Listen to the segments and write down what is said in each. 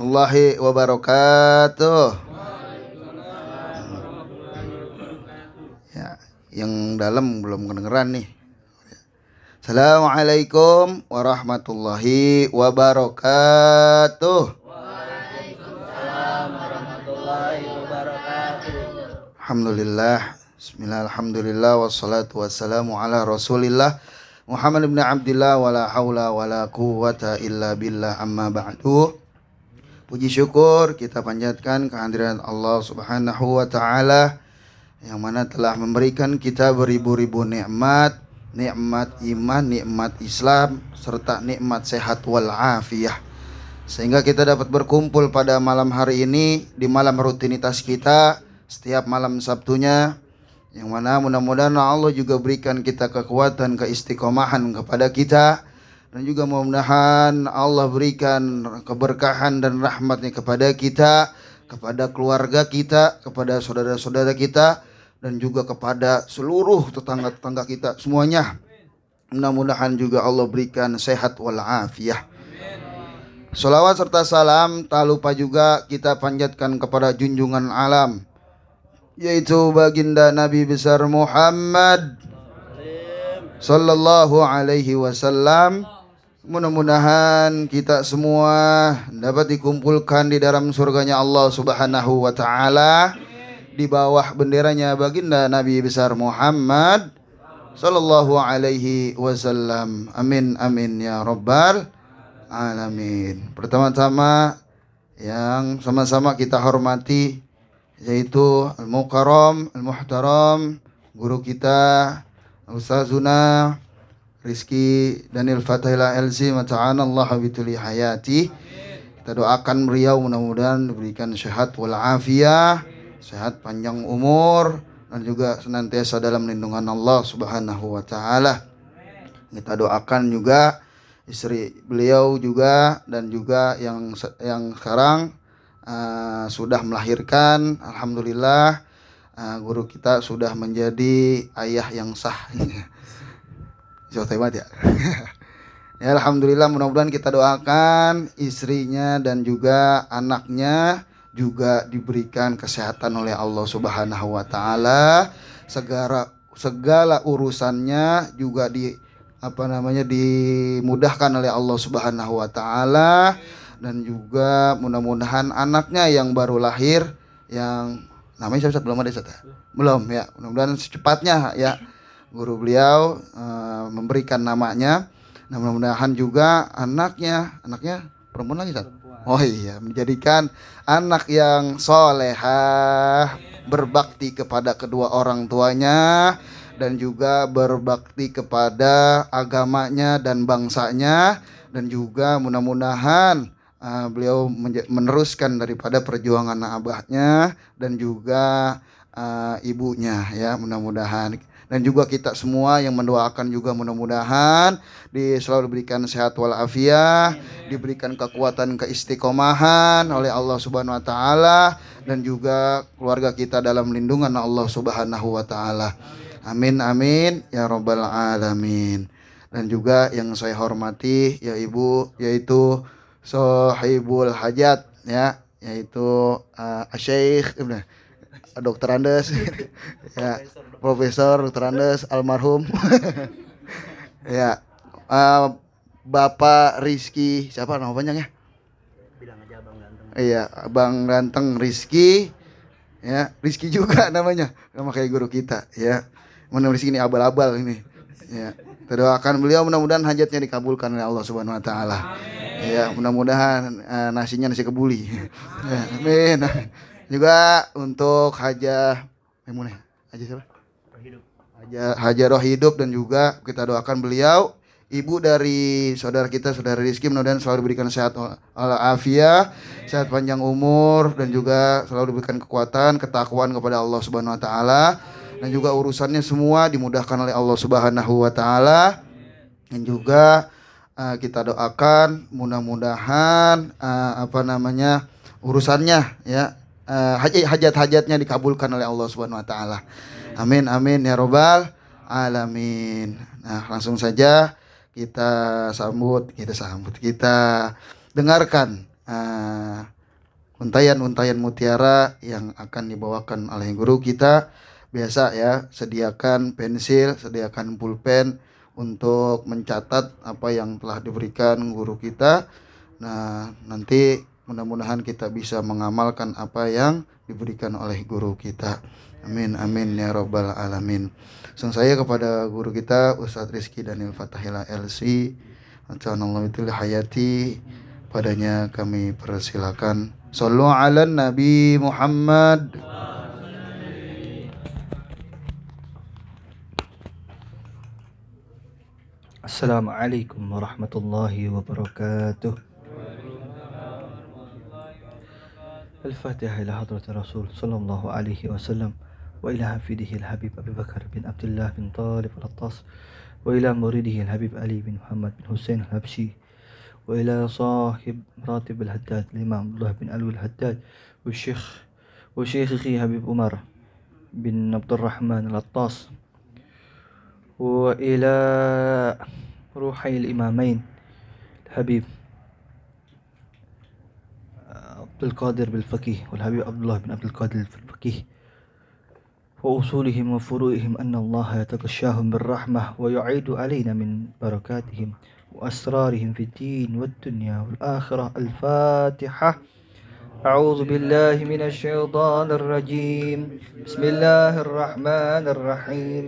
warahmatullahi wabarakatuh. Ya, yang dalam belum kedengeran nih. Assalamualaikum warahmatullahi wabarakatuh. Waalaikumsalam warahmatullahi wabarakatuh. Alhamdulillah. Bismillah, alhamdulillah, wassalatu wassalamu ala rasulillah Muhammad ibn Abdillah, wala hawla wala quwwata illa billah, amma ba'du. Puji syukur kita panjatkan kehadiran Allah subhanahu wa ta'ala, yang mana telah memberikan kita beribu-ribu nikmat, nikmat iman, nikmat Islam, serta nikmat sehat wal afiyah, sehingga kita dapat berkumpul pada malam hari ini di malam rutinitas kita setiap malam Sabtunya, yang mana mudah-mudahan Allah juga berikan kita kekuatan, keistiqomahan kepada kita, dan juga mudah-mudahan Allah berikan keberkahan dan rahmatnya kepada kita, kepada keluarga kita, kepada saudara-saudara kita, dan juga kepada seluruh tetangga-tetangga kita semuanya. Mudah-mudahan juga Allah berikan sehat wal afiyah. Salawat serta salam tak lupa juga kita panjatkan kepada junjungan alam, yaitu baginda Nabi besar Muhammad sallallahu alaihi wasallam. Mudah-mudahan kita semua dapat dikumpulkan di dalam surganya Allah subhanahu wa ta'ala, di bawah benderanya baginda Nabi besar Muhammad sallallahu alaihi wasallam. Amin amin ya rabbal alamin. Pertama-tama yang sama-sama kita hormati, yaitu al-mukarram, al-muhtaram, guru kita Ustazuna Rizky Daniel Fatahila LC, mata'anallahu bituli hayati. Kita doakan beliau mudah-mudahan diberikan sehat wal afiyah, sehat panjang umur, dan juga senantiasa dalam lindungan Allah subhanahu wa ta'ala. Kita doakan juga istri beliau juga, dan juga yang sekarang sudah melahirkan. Alhamdulillah, guru kita sudah menjadi ayah yang sah. Jauh hebat ya. Ya, alhamdulillah, mudah-mudahan kita doakan istrinya dan juga anaknya juga diberikan kesehatan oleh Allah subhanahu wa ta'ala. Segala urusannya juga dimudahkan oleh Allah subhanahu wa ta'ala. Dan juga mudah-mudahan anaknya yang baru lahir, yang namanya siapa, belum ada Ustaz? Belum ya. Mudah-mudahan secepatnya ya guru beliau memberikan namanya. Nah, mudah-mudahan juga anaknya perempuan lagi Ustaz? Oh iya, menjadikan anak yang solehah, berbakti kepada kedua orang tuanya, dan juga berbakti kepada agamanya dan bangsanya, dan juga mudah-mudahan beliau meneruskan daripada perjuangan abahnya dan juga ibunya ya, mudah-mudahan. Dan juga kita semua yang mendoakan juga mudah-mudahan selalu diberikan sehat wal afiyah, diberikan kekuatan, keistiqomahan oleh Allah subhanahu wa ta'ala, dan juga keluarga kita dalam lindungan Allah subhanahu wa ta'ala. Amin amin ya rabbal alamin. Dan juga yang saya hormati ya ibu, yaitu Sohibul Hajat ya, yaitu Syekh Dr. Andes ya, Profesor Dr. Andes almarhum. Ya, Bapak Rizky, siapa nama panjangnya? Bilang aja Abang Ganteng. Iya, Abang Ganteng Rizky. Ya, Rizky juga namanya, nama kayak guru kita ya. Mana Rizky ini abal-abal ini. Ya, kita doakan beliau mudah-mudahan hajatnya dikabulkan oleh Allah Subhanahu wa taala. Ya, mudah-mudahan nasinya nasi kebuli. Ya, amin. Juga untuk Hajah Maimunah, Hajah siapa? Hajah Roh Hidup, dan juga kita doakan beliau, ibu dari saudara kita, saudara Rizky, mudah-mudahan selalu diberikan sehat walafiat, sehat panjang umur, dan juga selalu diberikan kekuatan, ketakwaan kepada Allah Subhanahu wa taala, dan juga urusannya semua dimudahkan oleh Allah Subhanahu wa taala. Dan juga kita doakan mudah-mudahan urusannya ya, hajat-hajatnya dikabulkan oleh Allah Subhanahu wa taala. Amin amin ya rabbal alamin. Nah, langsung saja kita dengarkan untayan-untayan mutiara yang akan dibawakan oleh guru kita. Biasa ya, sediakan pensil, sediakan pulpen untuk mencatat apa yang telah diberikan guru kita. Nah, nanti mudah-mudahan kita bisa mengamalkan apa yang diberikan oleh guru kita. Amin amin ya robbal alamin. Langsung saya kepada guru kita Ustadz Rizky Daniel Fatahila LC. Atsanallahu hayati. Padanya kami persilakan. Sallu ala Nabi Muhammad. Assalamualaikum warahmatullahi wabarakatuh. الفاتحة إلى حضرة الرسول صلى الله عليه وسلم وإلى حفيده الحبيب أبي بكر بن عبد الله بن طالب العطاس وإلى مريده الحبيب علي بن محمد بن حسين الحبشي وإلى صاحب راتب الهداد الإمام عبد الله بن علوي الهداد وشيخي حبيب عمر بن عبد الرحمن العطاس وإلى روحي الإمامين الحبيب عبد القادر بالفقيه والحبيب عبد الله بن عبد القادر بالفقيه وأصولهم وفروعهم أن الله يتغشاهم بالرحمة ويعيد علينا من بركاتهم وأسرارهم في الدين والدنيا والآخرة. الفاتحة. أعوذ بالله من الشيطان الرجيم. بسم الله الرحمن الرحيم.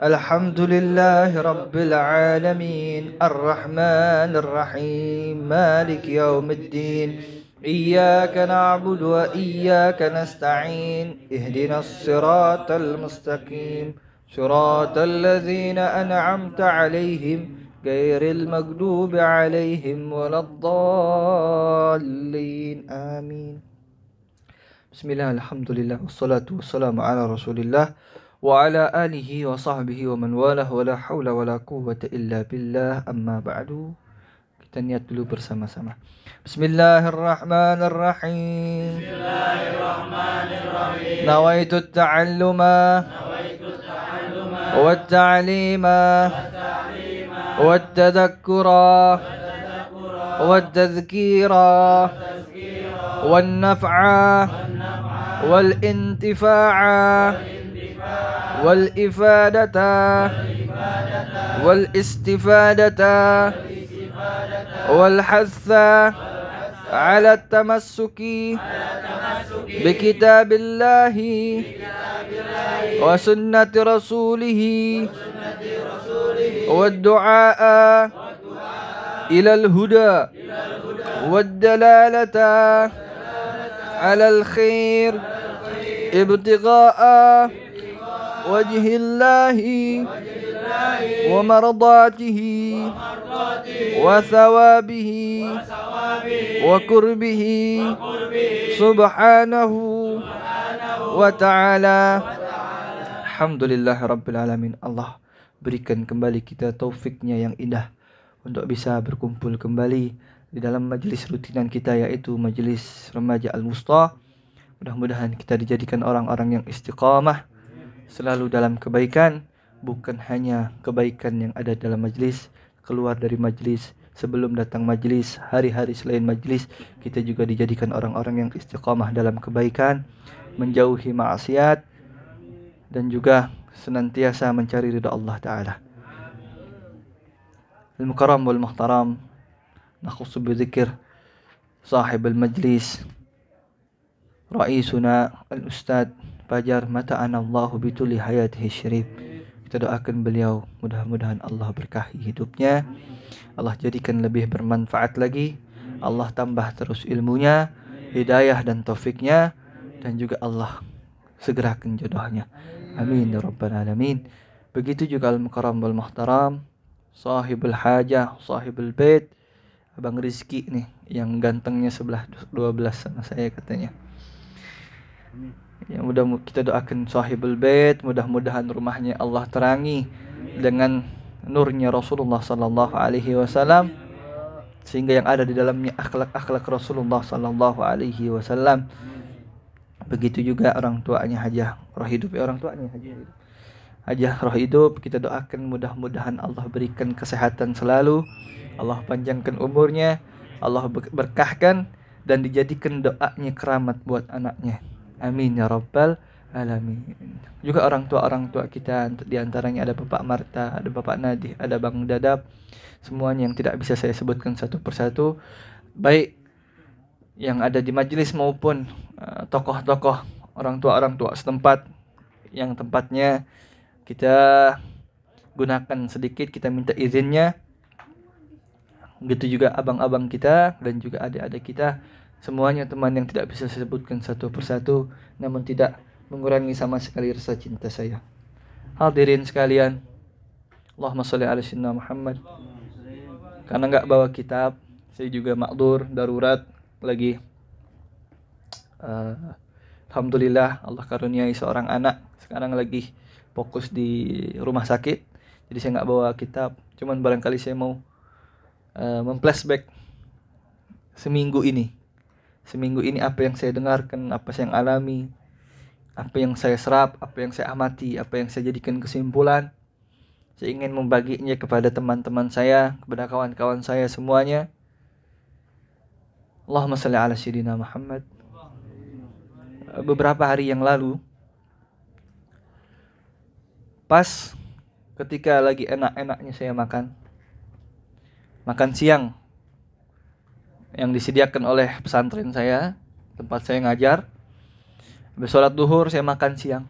الحمد لله رب العالمين الرحمن الرحيم مالك يوم الدين إياك نعبد وإياك نستعين اهدنا الصراط المستقيم صراط الذين أنعمت عليهم غير المغضوب عليهم ولا الضالين آمين. بسم الله الحمد لله والصلاة والسلام على رسول الله وعلى آله وصحبه ومن والاه ولا حول ولا قوة إلا بالله. أما بعد. Kita niat dulu bersama-sama. Bismillahirrahmanirrahim. Bismillahirrahmanirrahim. Nawaitu at-ta'alluma wat-ta'lima wat-tadhakkura wat-tadhkira wan-naf'a wal-intifa'a wal-ifadata wal-istifadata والحث على التمسك بكتاب الله وسنة رسوله والدعاء إلى الهدى والدلالة على الخير ابتغاء وجه الله ومرضاته وثوابه وقربه سبحانه وتعالى. Alhamdulillah Rabbil Alamin. Allah berikan kembali kita taufiknya yang indah untuk bisa berkumpul kembali di dalam majelis rutinan kita, yaitu majelis remaja Al-Wusta. Mudah-mudahan kita dijadikan orang-orang yang istiqamah selalu dalam kebaikan, bukan hanya kebaikan yang ada dalam majlis, keluar dari majlis, sebelum datang majlis, hari-hari selain majlis, kita juga dijadikan orang-orang yang istiqamah dalam kebaikan, menjauhi maksiat, dan juga senantiasa mencari ridha Allah Ta'ala. Al-Mukarram wal-Muhtaram, nakhussu bidzikr sahib al-majlis, Raisuna al-Ustadz Fajar Mata'ana Allahu bituli hayatihi syarif. Kita doakan beliau, mudah-mudahan Allah berkahi hidupnya, Allah jadikan lebih bermanfaat lagi, Allah tambah terus ilmunya, hidayah dan taufiknya, dan juga Allah segerakan jodohnya. Amin ya rabbal alamin. Begitu juga Al-Mukarram wal Muhtaram, sahibul hajah, sahibul bait, Abang Rizky nih, yang gantengnya sebelah 12 sama saya katanya. Ya, mudah kita doakan sahibul bait, mudah-mudahan rumahnya Allah terangi dengan nurnya Rasulullah sallallahu alaihi wasallam, sehingga yang ada di dalamnya akhlak-akhlak Rasulullah sallallahu alaihi wasallam. Begitu juga orang tuanya Hajah Roh Hidup, orang tuanya Hajah Roh Hidup, kita doakan mudah-mudahan Allah berikan kesehatan selalu, Allah panjangkan umurnya, Allah berkahkan, dan dijadikan doanya keramat buat anaknya. Amin ya rabbal alamin. Juga orang tua kita, di antaranya ada Bapak Marta, ada Bapak Nadih, ada Bang Dadap, semuanya yang tidak bisa saya sebutkan satu persatu, baik yang ada di majelis maupun tokoh-tokoh orang tua setempat yang tempatnya kita gunakan sedikit, kita minta izinnya. Begitu juga abang-abang kita dan juga adik-adik kita, semuanya teman yang tidak bisa saya sebutkan satu persatu, namun tidak mengurangi sama sekali rasa cinta saya. Hadirin sekalian, Allahumma sholli ala sayyidina Muhammad. Karena nggak bawa kitab, saya juga makdur, darurat lagi. Alhamdulillah Allah karuniai seorang anak, sekarang lagi fokus di rumah sakit, jadi saya nggak bawa kitab. Cuman barangkali saya mau memflashback seminggu ini apa yang saya dengarkan, apa yang saya alami, apa yang saya serap, apa yang saya amati, apa yang saya jadikan kesimpulan. Saya ingin membaginya kepada teman-teman saya, kepada kawan-kawan saya semuanya. Allahumma shalli ala sayyidina Muhammad. Beberapa hari yang lalu, pas ketika lagi enak-enaknya saya makan siang yang disediakan oleh pesantren saya, tempat saya ngajar. Habis sholat duhur saya makan siang.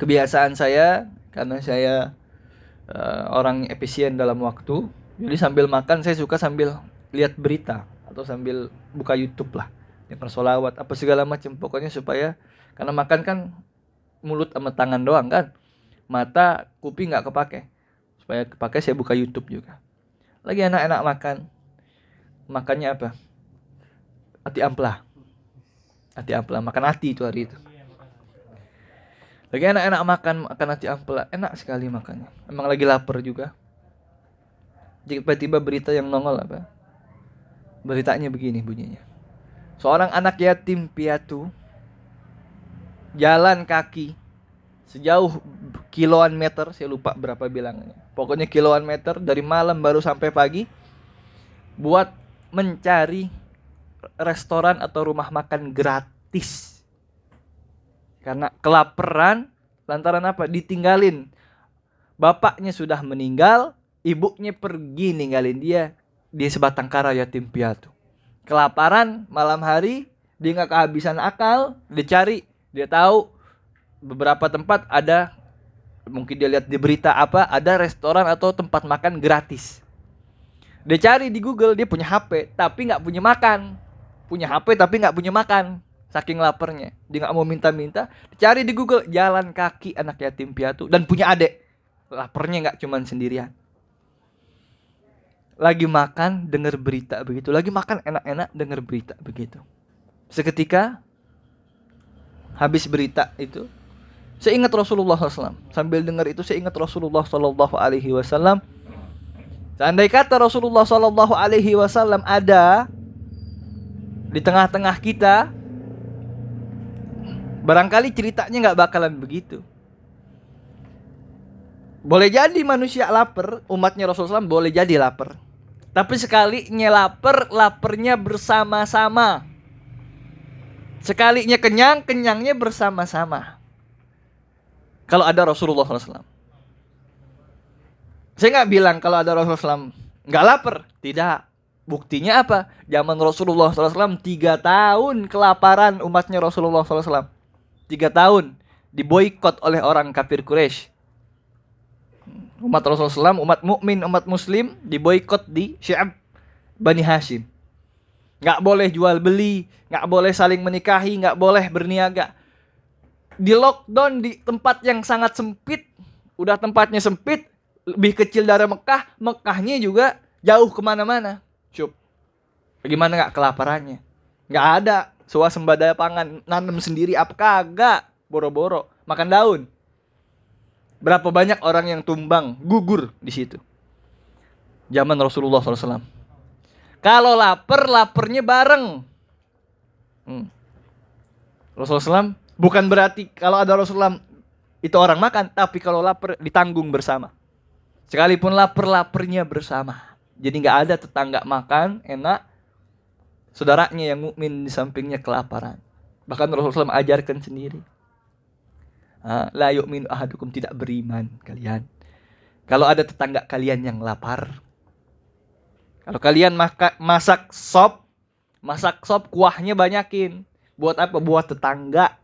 Kebiasaan saya, karena saya orang efisien dalam waktu, jadi sambil makan saya suka sambil lihat berita atau sambil buka YouTube lah, dengar sholawat apa segala macam, pokoknya supaya, karena makan kan mulut sama tangan doang kan, mata kuping nggak kepake, supaya kepake saya buka YouTube juga. Lagi enak-enak makannya apa? Ati ampla, makan ati itu hari itu. Lagi enak-enak makan ati ampla, enak sekali makannya. Emang lagi lapar juga. Tiba-tiba berita yang nongol apa? Beritanya begini bunyinya. Seorang anak yatim piatu jalan kaki sejauh kiloan meter, saya lupa berapa bilangnya. Pokoknya kiloan meter dari malam baru sampai pagi buat mencari restoran atau rumah makan gratis. Karena kelaparan, lantaran apa? Ditinggalin. Bapaknya sudah meninggal, ibunya pergi ninggalin dia di sebatang kara yatim piatu. Kelaparan malam hari, dia nggak kehabisan akal, dia cari, dia tahu beberapa tempat ada, mungkin dia lihat di berita apa, ada restoran atau tempat makan gratis. Dia cari di Google, dia punya HP tapi nggak punya makan, punya HP tapi nggak punya makan, saking laparnya. Dia nggak mau minta-minta, cari di Google, jalan kaki anak yatim piatu dan punya adik. Laparnya nggak cuman sendirian. Lagi makan dengar berita begitu, lagi makan enak-enak dengar berita begitu. Seketika habis berita itu, saya ingat Rasulullah SAW. Sambil dengar itu saya ingat Rasulullah SAW. Seandai kata Rasulullah SAW ada di tengah-tengah kita, barangkali ceritanya nggak bakalan begitu. Boleh jadi manusia lapar, umatnya Rasulullah SAW boleh jadi lapar. Tapi sekalinya lapar, laparnya bersama-sama. Sekalinya kenyang, kenyangnya bersama-sama. Kalau ada Rasulullah SAW. Saya nggak bilang kalau ada Rasulullah SAW nggak lapar. Tidak. Buktinya apa? Zaman Rasulullah SAW 3 tahun kelaparan umatnya Rasulullah SAW. 3 tahun diboikot oleh orang kafir Quraisy. Umat Rasulullah SAW, umat mukmin, umat muslim diboikot di Sy'ab Bani Hashim. Nggak boleh jual beli, nggak boleh saling menikahi, nggak boleh berniaga. Di lockdown di tempat yang sangat sempit. Udah tempatnya sempit, lebih kecil dari Mekah, Mekahnya juga jauh kemana-mana. Cup, bagaimana nggak kelaparannya? Nggak ada swasembada pangan, nanam sendiri apa kagak, boro-boro makan daun. Berapa banyak orang yang tumbang, gugur di situ. Zaman Rasulullah SAW. Kalau lapar, laparnya bareng. Rasulullah SAW bukan berarti kalau ada Rasulullah itu orang makan, tapi kalau lapar ditanggung bersama. Sekalipun lapar, laparnya bersama. Jadi nggak ada tetangga makan enak, Saudaranya yang mukmin di sampingnya kelaparan. Bahkan Rasulullah SAW ajarkan sendiri. La yu'minu ahadukum, tidak beriman kalian. Kalau ada tetangga kalian yang lapar, kalau kalian masak sop kuahnya banyakin. Buat apa? Buat tetangga.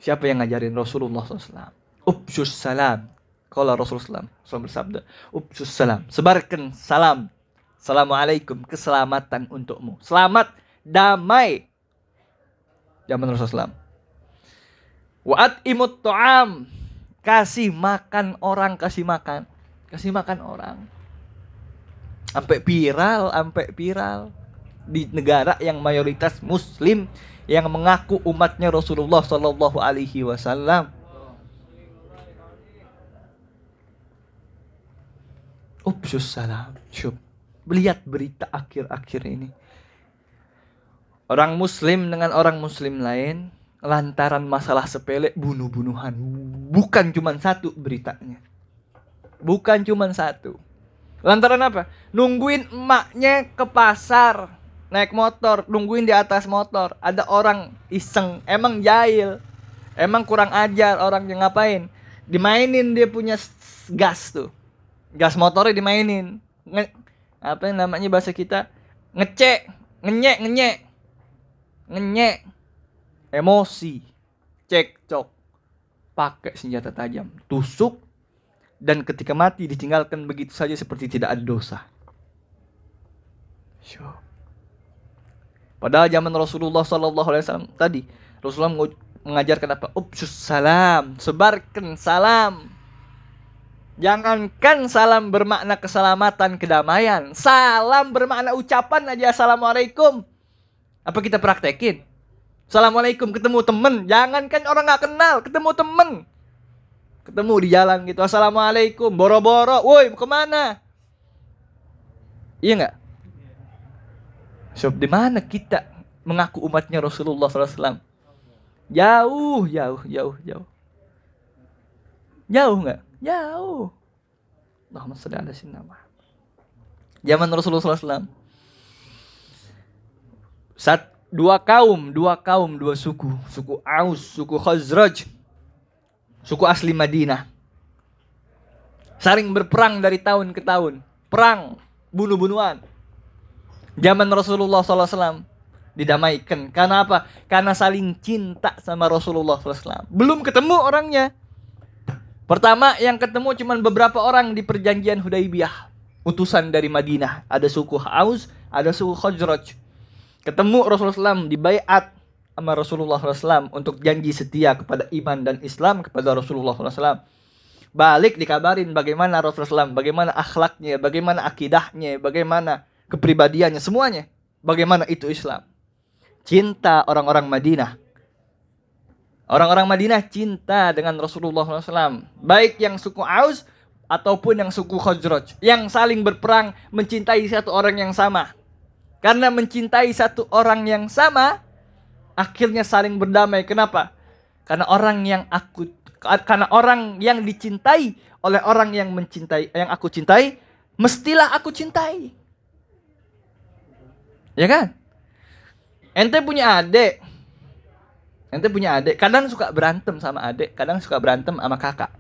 Siapa yang ngajarin? Rasulullah SAW. Ubsus salam. Kalau Rasulullah SAW bersabda, ubsus salam. Sebarkan salam. Assalamualaikum, keselamatan untukmu. Selamat, damai. Zaman Rasulullah SAW. Wa'at imut to'am. Kasih makan orang, kasih makan. Kasih makan orang. Sampai viral. Di negara yang mayoritas muslim, yang mengaku umatnya Rasulullah Sallallahu Alaihi Wasallam. Ubsus salam. Syub. Lihat berita akhir-akhir ini. Orang muslim dengan orang muslim lain lantaran masalah sepele bunuh-bunuhan. Bukan cuma satu beritanya. Bukan cuma satu. Lantaran apa? Nungguin emaknya ke pasar, naik motor, nungguin di atas motor. Ada orang iseng, emang jahil, emang kurang ajar orangnya, ngapain? Dimainin dia punya gas tuh. Gas motornya dimainin. Apa yang namanya bahasa kita? Ngenyek. Emosi. Cekcok. Pakai senjata tajam. Tusuk. Dan ketika mati ditinggalkan begitu saja seperti tidak ada dosa. Padahal zaman Rasulullah SAW tadi, Rasulullah mengajarkan apa? Ubsus salam. Sebarkan salam. Jangankan salam bermakna keselamatan, kedamaian. Salam bermakna ucapan aja, assalamualaikum. Apa kita praktekin? Assalamualaikum, ketemu temen. Jangankan orang gak kenal, ketemu temen. Ketemu di jalan gitu, assalamualaikum, boro-boro, woi kemana? Iya nggak? Sob, di mana kita mengaku umatnya Rasulullah SAW? Jauh nggak? Jauh. Allahumma shalli ala sayyidina Muhammad. Zaman Rasulullah SAW, dua suku Aus, suku Khazraj, suku asli Madinah, saling berperang dari tahun ke tahun. Perang, bunuh-bunuhan. Zaman Rasulullah SAW didamaikan. Karena apa? Karena saling cinta sama Rasulullah SAW. Belum ketemu orangnya. Pertama yang ketemu cuma beberapa orang di perjanjian Hudaibiyah. Utusan dari Madinah. Ada suku Aus, ada suku Khazraj. Ketemu Rasulullah SAW, dibaiat sama Rasulullah SAW untuk janji setia kepada iman dan Islam kepada Rasulullah SAW. Balik dikabarin bagaimana Rasulullah SAW, bagaimana akhlaknya, bagaimana akidahnya, bagaimana kepribadiannya, semuanya. Bagaimana itu Islam. Cinta orang-orang Madinah. Orang-orang Madinah cinta dengan Rasulullah SAW. Baik yang suku Aus ataupun yang suku Khazraj. Yang saling berperang mencintai satu orang yang sama. Karena mencintai satu orang yang sama, akhirnya saling berdamai. Kenapa? Karena orang yang dicintai oleh orang yang mencintai, yang aku cintai, mestilah aku cintai. Ya kan? Ente punya adik. Kadang suka berantem sama adik, kadang suka berantem sama kakak.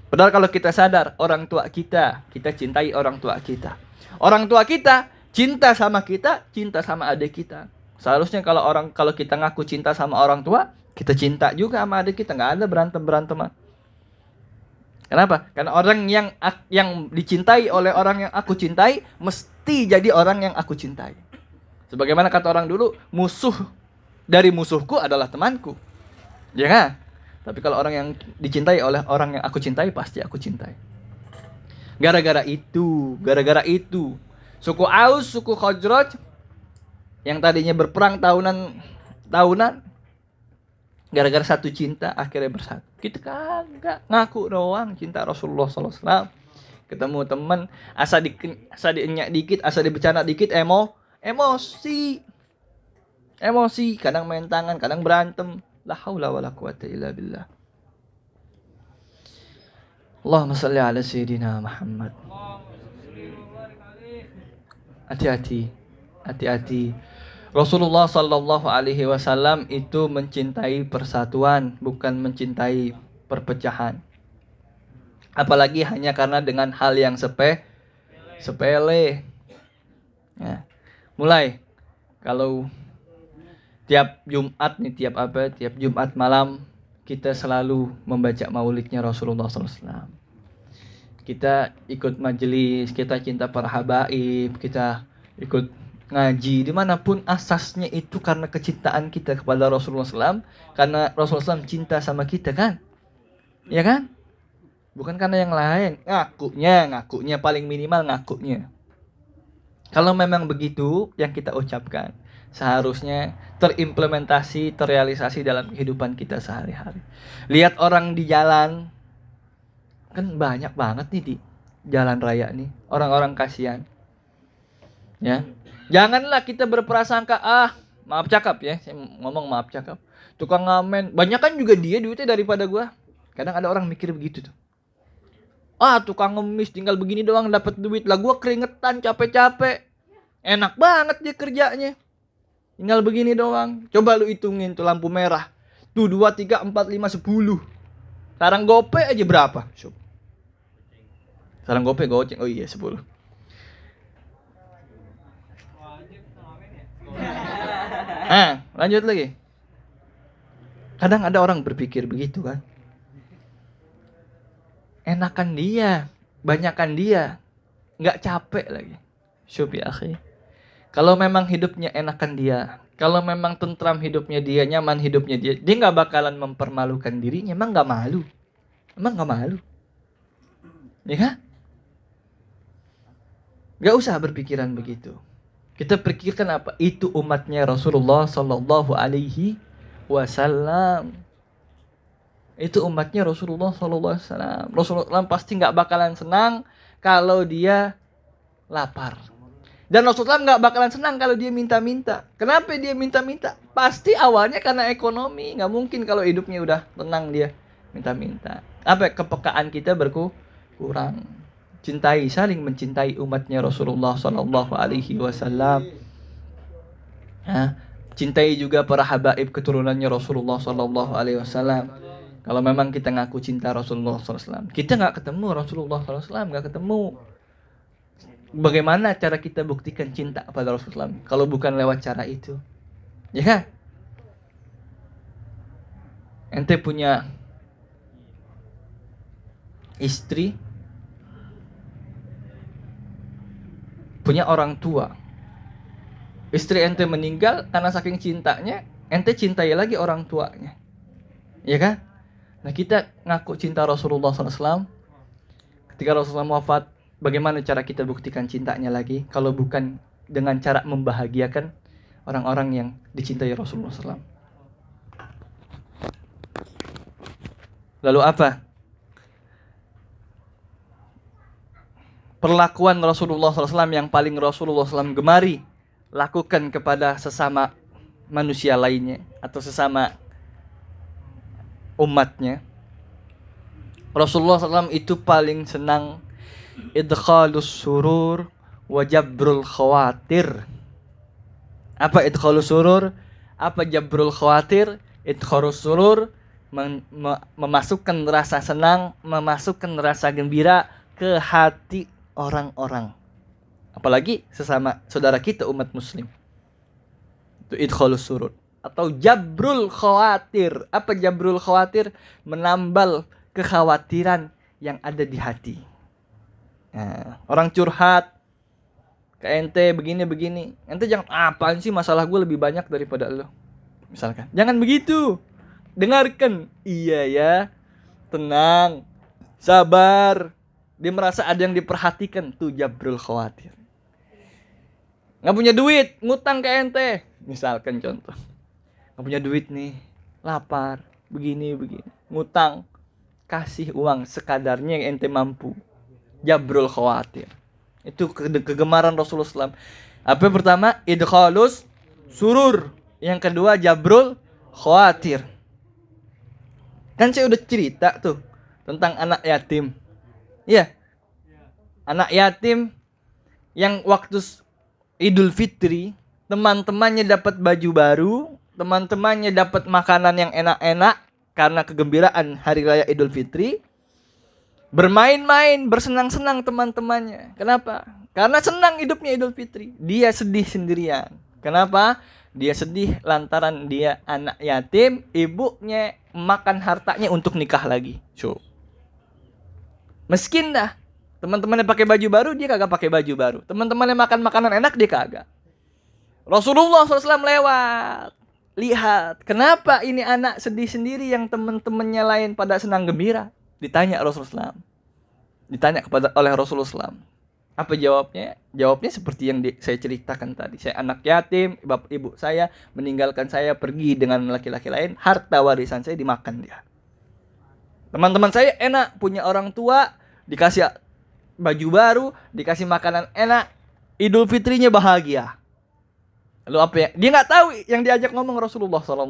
Padahal kalau kita sadar, orang tua kita cintai orang tua kita. Orang tua kita cinta sama kita, cinta sama adik kita. Seharusnya kalau kita ngaku cinta sama orang tua, kita cinta juga sama adik kita, nggak ada berantem-beranteman. Kenapa? Karena orang yang dicintai oleh orang yang aku cintai mesti jadi orang yang aku cintai. Sebagaimana kata orang dulu, musuh dari musuhku adalah temanku. Ya kan? Tapi kalau orang yang dicintai oleh orang yang aku cintai, pasti aku cintai. Gara-gara itu, suku Aus, suku Khazraj yang tadinya berperang tahunan, gara-gara satu cinta akhirnya bersatu. Kita kagak, ngaku doang cinta Rasulullah SAW. Ketemu teman, asa dienyak dikit, asa dibecana dikit, emosi, kadang main tangan, kadang berantem. La haula wala quwata illa billah. Allahumma salli ala sayyidina Muhammad. Hati-hati. Hati-hati. Rasulullah Shallallahu Alaihi Wasallam itu mencintai persatuan, bukan mencintai perpecahan. Apalagi hanya karena dengan hal yang sepele. Ya. Mulai kalau tiap Jumat malam kita selalu membaca maulidnya Rasulullah SAW. Kita ikut majelis, kita cinta para habaib, kita ikut ngaji, dimanapun asasnya itu karena kecintaan kita kepada Rasulullah SAW, karena Rasulullah SAW cinta sama kita kan, ya kan? Bukan karena yang lain. Ngakunya paling minimal ngakunya. Kalau memang begitu yang kita ucapkan, seharusnya terimplementasi, terrealisasi dalam kehidupan kita sehari-hari. Lihat orang di jalan, kan banyak banget nih di jalan raya nih, orang-orang kasihan. Ya. Janganlah kita berprasangka, maaf cakap ya, saya ngomong maaf cakap. Tukang ngamen, banyak kan juga dia duitnya daripada gua. Kadang ada orang mikir begitu tuh. Tukang ngemis tinggal begini doang dapat duit lah, gua keringetan capek-capek. Enak banget dia kerjanya. Tinggal begini doang. Coba lu hitungin tuh lampu merah. Tuh 2, 3, 4, 5, 10. Sarang gope aja berapa? Sarang gope goceng. Oh iya 10. Lanjut lagi. Kadang ada orang berpikir begitu kan. Enakan dia, banyakan dia, nggak capek lagi. Syup ya akhi. Kalau memang hidupnya enakan dia, kalau memang tentram hidupnya dia, nyaman hidupnya dia nggak bakalan mempermalukan dirinya. Emang nggak malu. Ya kan? Nggak usah berpikiran begitu. Kita pikirkan apa? Itu umatnya Rasulullah Sallallahu Alaihi Wasallam. Itu umatnya Rasulullah Sallallahu Alaihi Wasallam. Rasulullah pasti nggak bakalan senang kalau dia lapar. Dan Rasulullah nggak bakalan senang kalau dia minta-minta. Kenapa dia minta-minta? Pasti awalnya karena ekonomi. Nggak mungkin kalau hidupnya udah tenang dia minta-minta. Apa? Kepekaan kita berkurang. Saling mencintai umatnya Rasulullah Sallallahu Alaihi Wasallam. Cintai juga para habaib keturunannya Rasulullah Sallallahu Alaihi Wasallam. Kalau memang kita ngaku cinta Rasulullah SAW, kita nggak ketemu Rasulullah SAW, nggak ketemu. Bagaimana cara kita buktikan cinta pada Rasulullah kalau bukan lewat cara itu? Ya kan? Ente punya istri, punya orang tua. Istri ente meninggal karena saking cintanya, ente cintai lagi orang tuanya. Ya kan? Nah kita ngaku cinta Rasulullah SAW. Ketika Rasulullah wafat, bagaimana cara kita buktikan cintanya lagi? Kalau bukan dengan cara membahagiakan orang-orang yang dicintai Rasulullah SAW. Lalu apa? Perlakuan Rasulullah SAW yang paling Rasulullah SAW gemari lakukan kepada sesama manusia lainnya atau sesama umatnya. Rasulullah SAW itu paling senang idkhalus surur wa jabrul khawatir. Apa idkhalus surur? Apa jabrul khawatir? Idkhalus surur memasukkan rasa senang, memasukkan rasa gembira ke hati orang-orang. Apalagi sesama saudara kita umat muslim. Itu idkhalus surur. Atau jabrul khawatir. Apa jabrul khawatir? Menambal kekhawatiran yang ada di hati. Nah, orang curhat ke ente begini-begini. Ente jangan, apaan sih masalah gue lebih banyak daripada lo. Misalkan. Jangan begitu. Dengarkan. Iya ya. Tenang. Sabar. Dia merasa ada yang diperhatikan. Tuh jabrul khawatir. Gak punya duit. Ngutang ke ente. Misalkan contoh. Gak punya duit nih, lapar, begini. Ngutang, kasih uang sekadarnya yang ente mampu. Jabrul khawatir. Itu kegemaran Rasulullah SAW. Apa yang pertama? Idkhalus surur. Yang kedua jabrul khawatir. Kan saya udah cerita tuh tentang anak yatim. Iya. Anak yatim yang waktu Idul Fitri, teman-temannya dapat baju baru, teman-temannya dapat makanan yang enak-enak karena kegembiraan hari raya Idul Fitri. Bermain-main, bersenang-senang teman-temannya. Kenapa? Karena senang hidupnya Idul Fitri. Dia sedih sendirian. Kenapa? Dia sedih lantaran dia anak yatim, ibunya makan hartanya untuk nikah lagi. So, miskin dah. Teman-temannya pakai baju baru, dia kagak pakai baju baru. Teman-temannya makan makanan enak, dia kagak. Rasulullah SAW lewat. Lihat, kenapa ini anak sedih sendiri yang teman-temannya lain pada senang gembira? Ditanya Rasulullah SAW. Ditanya oleh Rasulullah SAW. Apa jawabnya? Jawabnya seperti yang saya ceritakan tadi. Saya anak yatim, bapak ibu saya meninggalkan saya pergi dengan laki-laki lain. Harta warisan saya dimakan dia. Teman-teman saya enak, punya orang tua, dikasih baju baru, dikasih makanan enak. Idul Fitrinya bahagia. Lalu apa ya? Dia nggak tahu yang diajak ngomong Rasulullah SAW.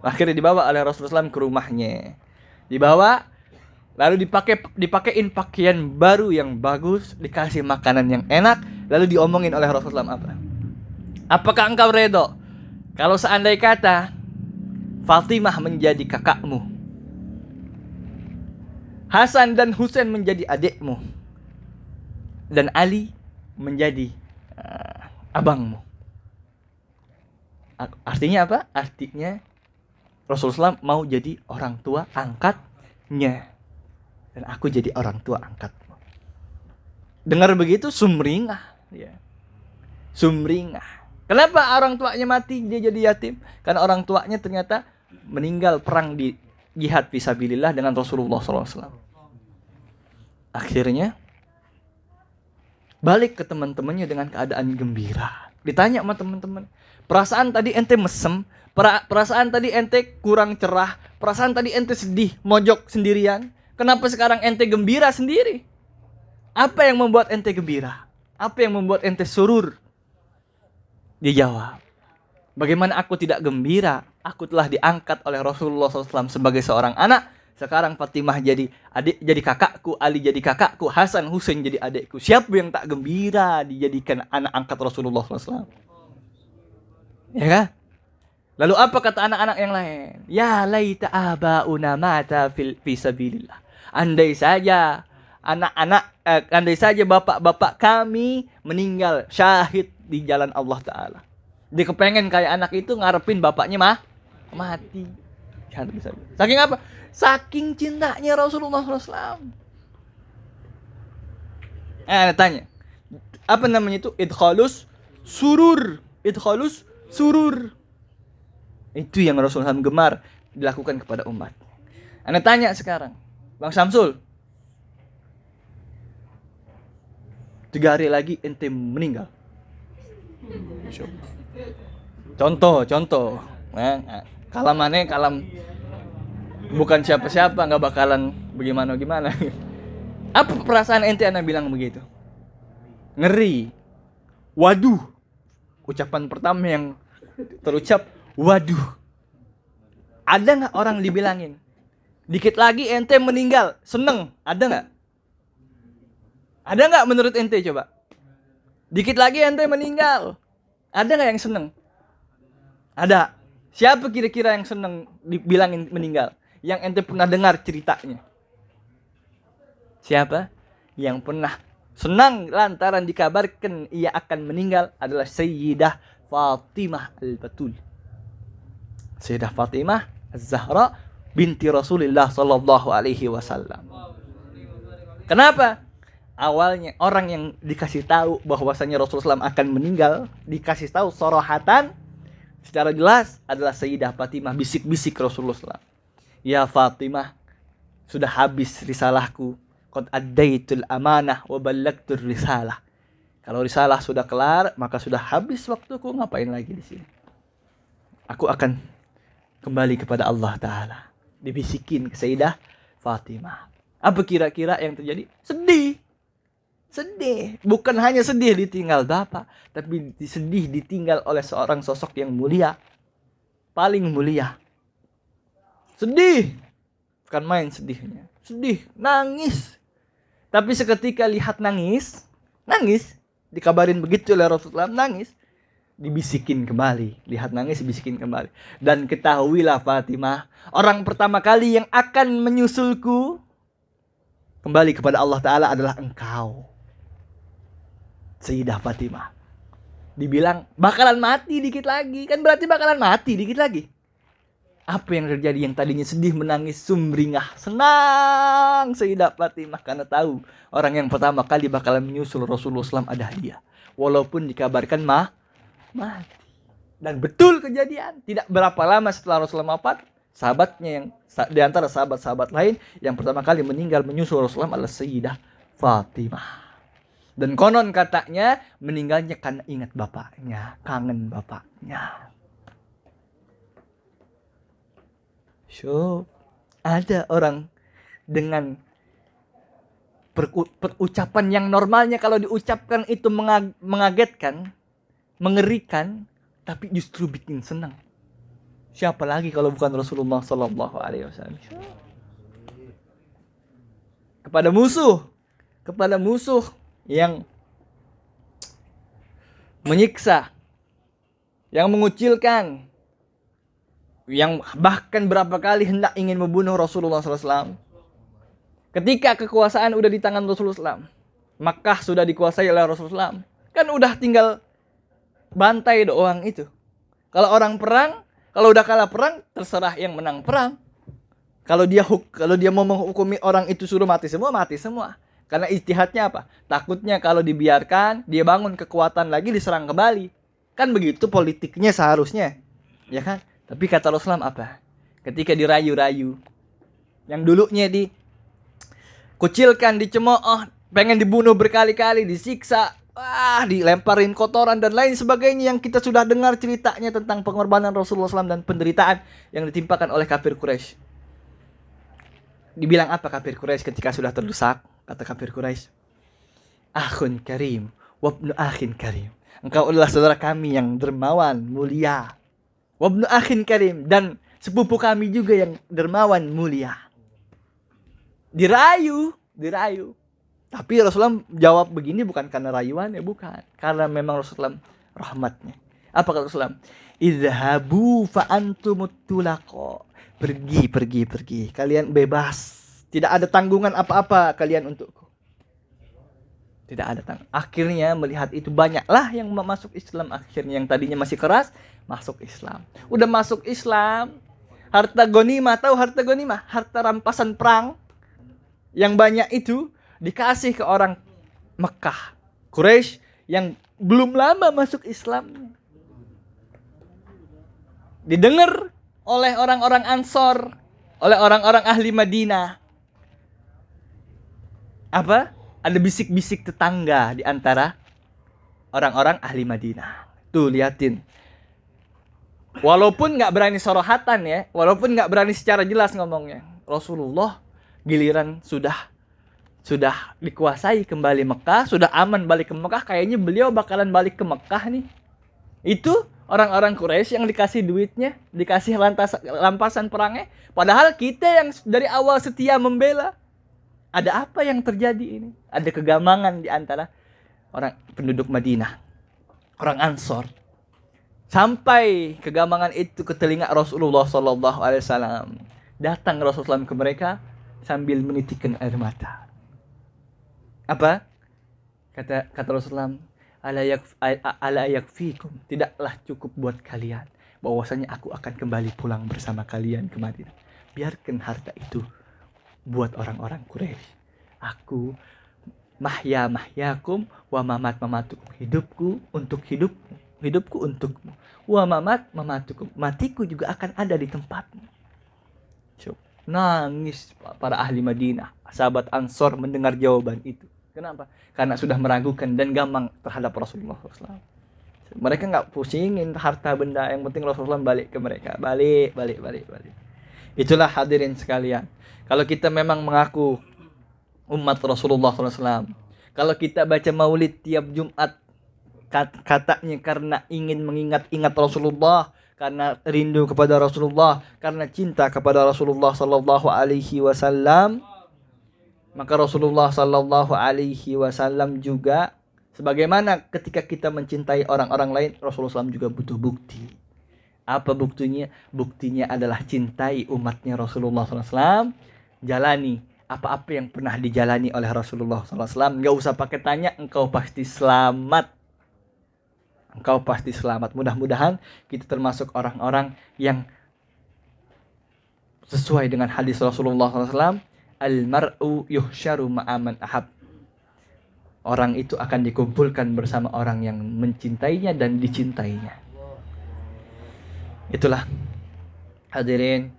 Akhirnya dibawa oleh Rasulullah SAW ke rumahnya. Dibawa, lalu dipakein pakaian baru yang bagus, dikasih makanan yang enak, lalu diomongin oleh Rasulullah SAW apa? Apakah engkau redho kalau seandainya kata Fatimah menjadi kakakmu, Hasan dan Husain menjadi adikmu, dan Ali menjadi abangmu? Artinya apa? Artinya Rasulullah SAW mau jadi orang tua angkatnya, dan aku jadi orang tua angkatmu. Dengar begitu sumringah, ya. Sumringah. Kenapa orang tuanya mati, dia jadi yatim? Karena orang tuanya ternyata meninggal perang di jihad fisabilillah dengan Rasulullah SAW. Akhirnya balik ke teman-temannya dengan keadaan gembira. Ditanya sama teman-teman, perasaan tadi ente mesem, perasaan tadi ente kurang cerah, perasaan tadi ente sedih, mojok sendirian. Kenapa sekarang ente gembira sendiri? Apa yang membuat ente gembira? Apa yang membuat ente surur? Dia jawab, bagaimana aku tidak gembira? Aku telah diangkat oleh Rasulullah SAW sebagai seorang anak. Sekarang Fatimah jadi adik, jadi kakakku, Ali jadi kakakku, Hasan Husain jadi adikku. Siapa yang tak gembira dijadikan anak angkat Rasulullah SAW? Ya kan? Lalu apa kata anak-anak yang lain? Ya laita abauna mata fi sabilillah. Andai saja andai saja bapak-bapak kami meninggal syahid di jalan Allah Ta'ala. Dia kepengen kayak anak itu ngarepin bapaknya mati. Saking apa? Saking cintanya Rasulullah SAW. Tanya, apa namanya itu? Idkhalus surur. Idkhalus surur. Itu yang Rasulullah SAW gemar dilakukan kepada umat. Anda tanya sekarang, Bang Samsul, 3 hari lagi ente meninggal. Contoh. Kalamannya kalam bukan siapa-siapa, nggak bakalan bagaimana. Apa perasaan ente anak bilang begitu? Ngeri. Waduh. Ucapan pertama yang terucap, waduh. Ada nggak orang dibilangin, dikit lagi ente meninggal, seneng? Ada nggak? Ada nggak menurut ente coba? Dikit lagi ente meninggal, ada nggak yang seneng? Ada. Siapa kira-kira yang seneng dibilangin meninggal? Yang ente pernah dengar ceritanya? Siapa? Yang pernah senang lantaran dikabarkan ia akan meninggal adalah Sayyidah Fatimah Al-Batul. Sayyidah Fatimah Az-Zahra binti Rasulullah sallallahu alaihi wasallam. Kenapa? Awalnya orang yang dikasih tahu bahwasanya Rasulullah SAW akan meninggal, dikasih tahu sorohatan secara jelas adalah Sayyidah Fatimah. Bisik-bisik Rasulullah SAW, ya Fatimah, sudah habis risalahku. Qad addaitul amanah wa ballagtur risalah. Kalau risalah sudah kelar, maka sudah habis waktuku. Ngapain lagi di sini? Aku akan kembali kepada Allah Ta'ala. Dibisikin ke Sayyidah Fatimah. Apa kira-kira yang terjadi? Sedih. Bukan hanya sedih ditinggal bapak, tapi sedih ditinggal oleh seorang sosok yang mulia. Paling mulia. Sedih. Bukan main sedihnya. Sedih, nangis. Tapi seketika lihat nangis, dikabarin begitu oleh Rasulullah nangis, dibisikin kembali. Lihat nangis, dibisikin kembali. Dan ketahuilah Fatimah, orang pertama kali yang akan menyusulku kembali kepada Allah Ta'ala adalah engkau, Sayyidah Fatimah. Dibilang bakalan mati dikit lagi, kan berarti bakalan mati dikit lagi. Apa yang terjadi? Yang tadinya sedih menangis sumringah, senang Sayyidah Fatimah karena tahu orang yang pertama kali bakalan menyusul Rasulullah SAW adalah dia. Walaupun dikabarkan mati. Dan betul kejadian. Tidak berapa lama setelah Rasulullah wafat, sahabatnya yang di antara sahabat-sahabat lain yang pertama kali meninggal menyusul Rasulullah adalah Sayyidah Fatimah. Dan konon katanya meninggalnya karena ingat bapaknya, kangen bapaknya. So, ada orang dengan perucapan yang normalnya kalau diucapkan itu mengagetkan, mengerikan, tapi justru bikin senang. Siapa lagi kalau bukan Rasulullah Sallallahu Alaihi Wasallam? Kepada musuh yang menyiksa, yang mengucilkan, yang bahkan berapa kali hendak ingin membunuh Rasulullah SAW. Ketika kekuasaan udah di tangan Rasulullah SAW, Makkah sudah dikuasai oleh Rasulullah SAW, kan udah tinggal bantai doang itu. Kalau orang perang, kalau udah kalah perang, terserah yang menang perang. Kalau dia mau menghukumi orang itu suruh mati semua. Karena ijtihadnya apa? Takutnya kalau dibiarkan, dia bangun kekuatan lagi, diserang kembali. Kan begitu politiknya seharusnya, ya kan? Tapi kata Rasulullah apa? Ketika dirayu-rayu, yang dulunya dikucilkan, dicemooh, pengen dibunuh berkali-kali, disiksa, dilemparin kotoran dan lain sebagainya yang kita sudah dengar ceritanya tentang pengorbanan Rasulullah SAW dan penderitaan yang ditimpakan oleh kafir Quraisy. Dibilang apa kafir Quraisy ketika sudah terdesak? Kata kafir Quraisy, "Akhun karim, wabnu akhin karim." Engkau adalah saudara kami yang dermawan, mulia. Wabnu akhin karim, dan sepupu kami juga yang dermawan, mulia. Dirayu. Tapi Rasulullah jawab begini bukan karena rayuan, ya bukan. Karena memang Rasulullah rahmatnya. Apa kata Rasulullah? Idhabu fa antumut tulaqa. Pergi. Kalian bebas. Tidak ada tanggungan apa-apa kalian untukku. Tidak ada tanggungan. Akhirnya melihat itu banyaklah yang masuk Islam. Akhirnya yang tadinya masih keras masuk Islam. Udah masuk Islam, harta gonimah, tahu harta gonimah? Harta rampasan perang yang banyak itu dikasih ke orang Mekah, Quraisy yang belum lama masuk Islam. Didengar oleh orang-orang Ansor, oleh orang-orang ahli Madinah. Apa? Ada bisik-bisik tetangga di antara orang-orang ahli Madinah. Tuh liatin. Walaupun nggak berani sorohatan ya, walaupun nggak berani secara jelas ngomongnya, Rasulullah giliran sudah dikuasai kembali Mekah, sudah aman balik ke Mekah, kayaknya beliau bakalan balik ke Mekah nih. Itu orang-orang Quraisy yang dikasih duitnya, dikasih rampasan perangnya, padahal kita yang dari awal setia membela. Ada apa yang terjadi ini? Ada kegamangan di antara orang penduduk Madinah, orang Ansor. Sampai kegamangan itu ke telinga Rasulullah Sallallahu Alaihi Wasallam. Datang Rasulullah ke mereka sambil menitikkan air mata. Apa? Kata Rasulullah, ala yakfikum, tidaklah cukup buat kalian bahwasanya aku akan kembali pulang bersama kalian ke Madinah. Biarkan harta itu buat orang-orang Quraisy. Aku mahyakum wa mamatukum, hidupku untuk hidupku untukmu, wa mamatukum, matiku juga akan ada di tempatmu. Nangis para ahli Madinah, sahabat Ansor mendengar jawaban itu. Kenapa? Karena sudah meragukan dan gamang terhadap Rasulullah SAW. Mereka nggak pusingin harta benda, yang penting Rasulullah balik ke mereka. Balik. Itulah hadirin sekalian. Kalau kita memang mengaku umat Rasulullah SAW, kalau kita baca maulid tiap Jumat, katanya karena ingin mengingat-ingat Rasulullah, karena rindu kepada Rasulullah, karena cinta kepada Rasulullah Sallallahu Alaihi Wasallam, maka Rasulullah Sallallahu Alaihi Wasallam juga Sebagaimana ketika kita mencintai orang-orang lain, Rasulullah SAW juga butuh bukti. Apa buktinya? Buktinya adalah cintai umatnya Rasulullah SAW. Jalani apa-apa yang pernah dijalani oleh Rasulullah SAW. Gak usah pakai tanya, engkau pasti selamat. Engkau pasti selamat. Mudah-mudahan kita termasuk orang-orang yang sesuai dengan hadis Rasulullah SAW. Al-mar'u yuhsyaru ma'aman ahab. Orang itu akan dikumpulkan bersama orang yang mencintainya dan dicintainya. Itulah hadirin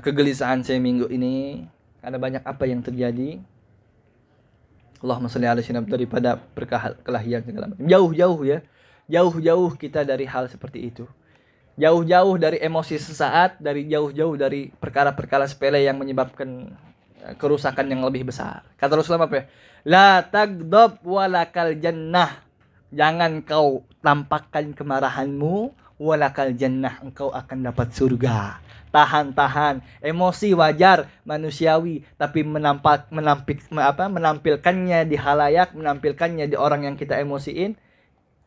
kegelisahan saya minggu ini. Ada banyak apa yang terjadi. Allahumma sholli ala sayyidina daripada perkelahian segala macam. Jauh-jauh ya. Jauh-jauh kita dari hal seperti itu. Jauh-jauh dari emosi sesaat, jauh-jauh dari perkara-perkara sepele yang menyebabkan kerusakan yang lebih besar. Kata Rasulullah apa ya? La tagdab walakal jannah. Jangan kau tampakkan kemarahanmu, walakal jannah, engkau akan dapat surga. Tahan-tahan, emosi wajar, manusiawi, tapi menampilkannya di halayak, menampilkannya di orang yang kita emosiin.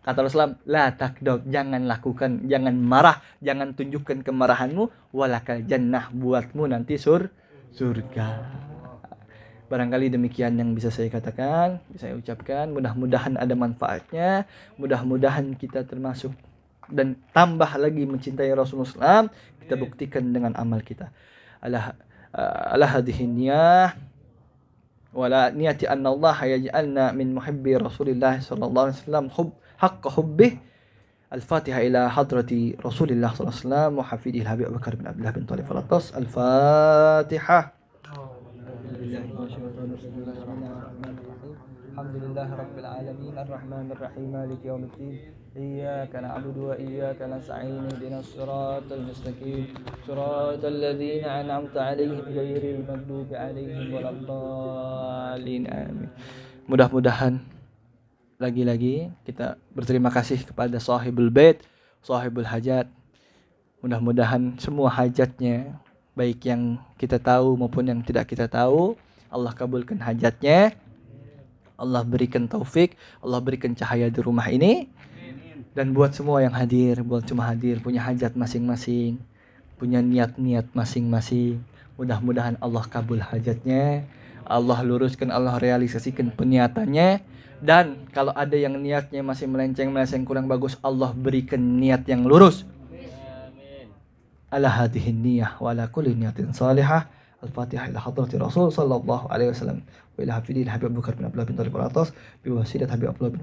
Kata Rasulullah, la takdob, jangan lakukan, jangan marah, jangan tunjukkan kemarahanmu, walakal jannah, buatmu nanti surga. Barangkali demikian yang bisa saya katakan, bisa saya ucapkan. Mudah-mudahan ada manfaatnya, mudah-mudahan kita termasuk dan tambah lagi mencintai Rasulullah SAW. Kita buktikan dengan amal kita. Ala hadhihi niyah wala niyati anna Allah yaj'alna min muhibbi Rasulillah sallallahu alaihi wasallam haqqa hubbih. Al-Fatihah ila hadrati Rasulillah sallallahu alaihi wasallam wa hafidil Habib Abu Bakar bin Abdullah bin Thalib al-Attas. Al-Fatihah. Alhamdulillahi Rabbil Alamin Ar-Rahmanir Rahim Maliki Yawmiddin Iyyaka na'budu wa iyyaka nasta'in ihdinas siratal mustaqim siratal ladzina an'amta 'alaihim ghairil maghdubi 'alaihim waladdallin amin. Mudah-mudahan lagi-lagi kita berterima kasih kepada Sahibul Bait, Sahibul Hajat. Mudah-mudahan semua hajatnya, baik yang kita tahu maupun yang tidak kita tahu, Allah kabulkan hajatnya. Allah berikan taufik, Allah berikan cahaya di rumah ini. Dan buat semua yang hadir, buat cuma hadir, punya hajat masing-masing, punya niat-niat masing-masing. Mudah-mudahan Allah kabul hajatnya, Allah luruskan, Allah realisasikan peniatannya. Dan kalau ada yang niatnya masih melenceng kurang bagus, Allah berikan niat yang lurus. Ala hadhihi niyah wa ala kulli niyatin salihah. Al-Fatihah ila hadrati Rasul sallallahu alaihi wasallam wa ila hafidil Habib Abu Bakar bin Abdullah bin Thalib al-Attas bi wasilat Habib Abdullah bin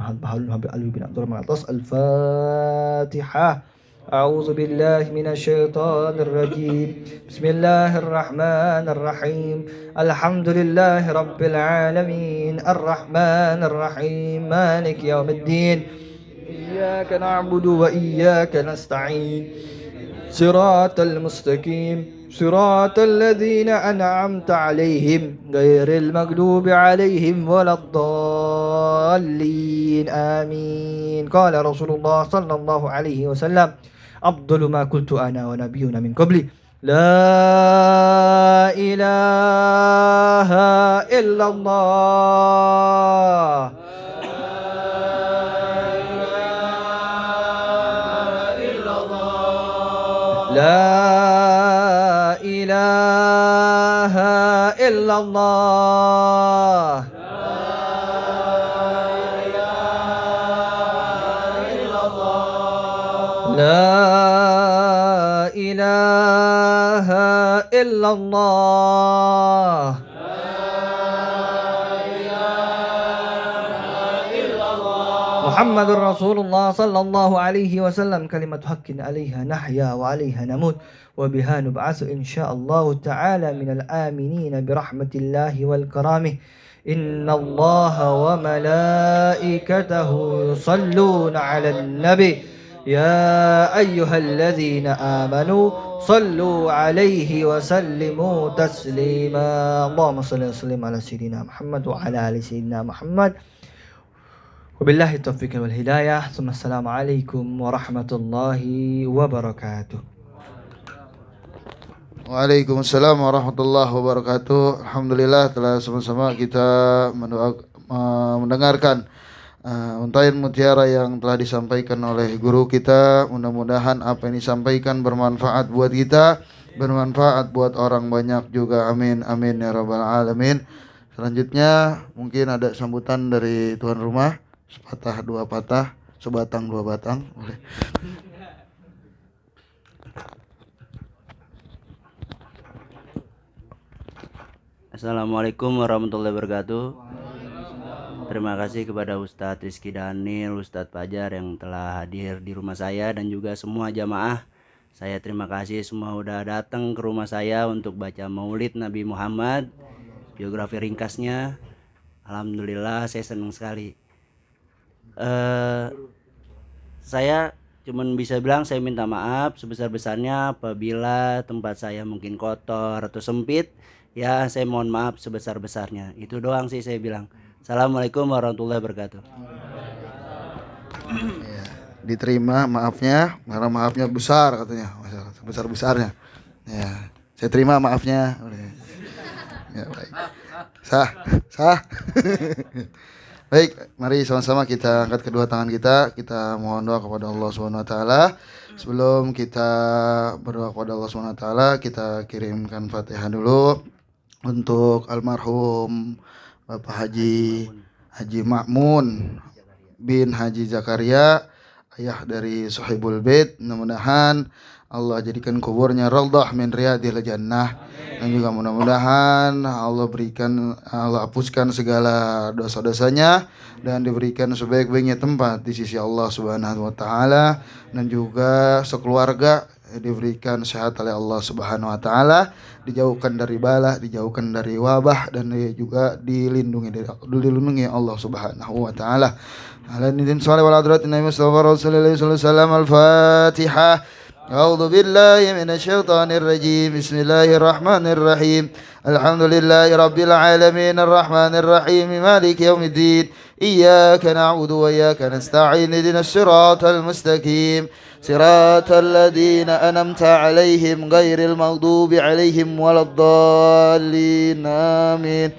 Habib Ali bin Abdurrahman al-Attas. Al-Fatihah. A'udzu billahi minasy syaithanir rajim. Bismillahir rahmanir rahim. Alhamdulillahi rabbil alamin. Ar-Rahmanir Rahim. Maliki yaumiddin. Iyyaka na'budu wa iyyaka nasta'in. Siratal mustaqim. صراط الذين أنعمت عليهم غير المغضوب عليهم ولا الضالين آمين. قال رسول الله صلى الله عليه وسلم أفضل ما قلت أنا ونبينا من قبلي لا إله إلا الله لا إله إلا الله لا إله إلا الله محمد رسول الله صلى الله عليه وسلم كلمة حق عليها نحيا وعليها نموت وبها نبعث إن شاء الله تعالى من الآمنين برحمة الله والكرامه إن الله وملائكته يصلون على النبي يا أيها الذين آمنوا صلوا عليه وسلموا تسليما اللهم صل وسلم على سيدنا محمد وعلى آل سيدنا محمد Wabillahi taufiq wal hidayah. Assalamualaikum warahmatullahi wabarakatuh. Waalaikumsalam warahmatullahi wabarakatuh. Alhamdulillah telah sama-sama kita mendengarkan Untayan mutiara yang telah disampaikan oleh guru kita. Mudah-mudahan apa yang disampaikan bermanfaat buat kita, bermanfaat buat orang banyak juga. Amin amin ya rabbal alamin. Selanjutnya mungkin ada sambutan dari tuan rumah, sepatah dua patah, sebatang dua batang. Boleh. Assalamualaikum warahmatullahi wabarakatuh. Terima kasih kepada Ustadz Rizky Daniel, Ustadz Fajar yang telah hadir di rumah saya dan juga semua jamaah. Saya terima kasih semua udah datang ke rumah saya untuk baca Maulid Nabi Muhammad, biografi ringkasnya. Alhamdulillah saya senang sekali. Saya cuman bisa bilang saya minta maaf sebesar-besarnya apabila tempat saya mungkin kotor atau sempit. Ya saya mohon maaf sebesar-besarnya. Itu doang sih saya bilang. Assalamualaikum warahmatullahi wabarakatuh. Ya, diterima maafnya, karena maafnya besar katanya, besar-besarnya. Ya, saya terima maafnya. Ya, baik. Sah. Baik, mari sama-sama kita angkat kedua tangan kita mohon doa kepada Allah Subhanahu wa taala. Sebelum kita berdoa kepada Allah Subhanahu wa taala, kita kirimkan Fatihah dulu untuk almarhum Bapak Haji Ma'mun bin Haji Zakaria, ayah dari Sohibul Bait. Mudah-mudahan Allah jadikan kuburnya raudhah min riyadil jannah, dan juga mudah-mudahan Allah hapuskan segala dosa-dosanya dan diberikan sebaik-baiknya tempat di sisi Allah Subhanahu wa taala, dan juga sekeluarga diberikan sehat oleh Allah Subhanahu wa taala, dijauhkan dari bala, dijauhkan dari wabah, dan juga dilindungi Allah Subhanahu wa taala. Ala nidin salih wal hadratin Nabi Mustafa Rasulullah sallallahu alaihi wasallam. Al-Fatihah. A'udzu billahi minasy syaithanir rajim. Bismillahirrahmanirrahim. Alhamdulillahi rabbil alamin arrahmanir rahim maliki yaumiddin. Iyyaka na'budu wa iyyaka nasta'in. Ihdinas siratal mustaqim. Siratal ladzina an'amta 'alaihim ghairil maghdubi 'alaihim waladdallin. Amin.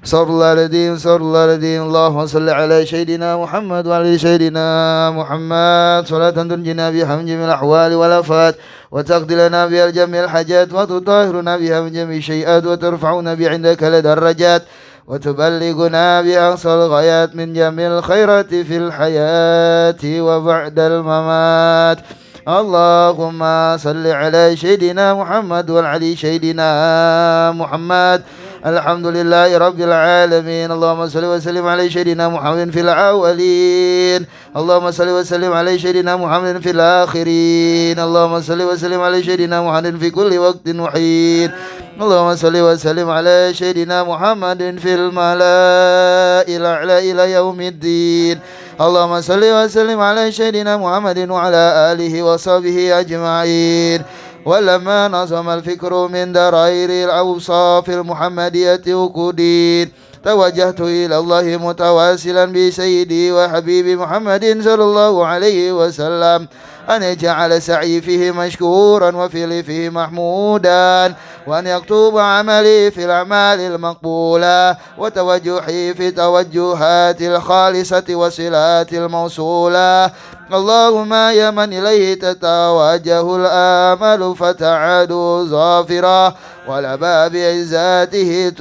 Sallallahu alaihi wasallam. Allahumma salli ala sayyidina Muhammad wa ala sayyidina Muhammad salatan tunjina biha min jamil ahwali wal afat wa taqdi lana biha jamil hajat wa tutahhiruna biha min jamil syai'at wa tarfa'una bi 'indaka ladarajat wa tuballighuna bi aqsal ghayat min jamil khairati fil hayati wa ba'dal mamat. Allahumma salli ala sayyidina Muhammad wa ala sayyidina Muhammad. Alhamdulillahi rabbil alamin. Allahumma salli wa sallim ala sayyidina Muhammadin fil awwalin. Allahumma salli wa sallim ala sayyidina Muhammadin fil akhirin. Allahumma salli wa sallim ala sayyidina Muhammadin fi kulli waqtin wa hin. Allahumma salli wa sallim ala sayyidina Muhammadin fil mala'il a'la ila yaumiddin. Allahumma salli wa sallim ala sayyidina Muhammadin wa ala alihi wa sahbihi ajma'in. ولما نظم الفكر من درائر الأوصاف المحمدية وقودين توجهت إلى الله متواصلا بسيدي وحبيبي محمد صلى الله عليه وسلم أن يجعل سعي فيه مشكورا وفعلي فيه محمودا، وأن يكتب عملي في الأعمال المقبولة وتوجهي في توجهات الخالصة وصلات الموصولة. اللهم يا من إليه تتوجه الآمل فتعد ظافرا، ولباب عزاته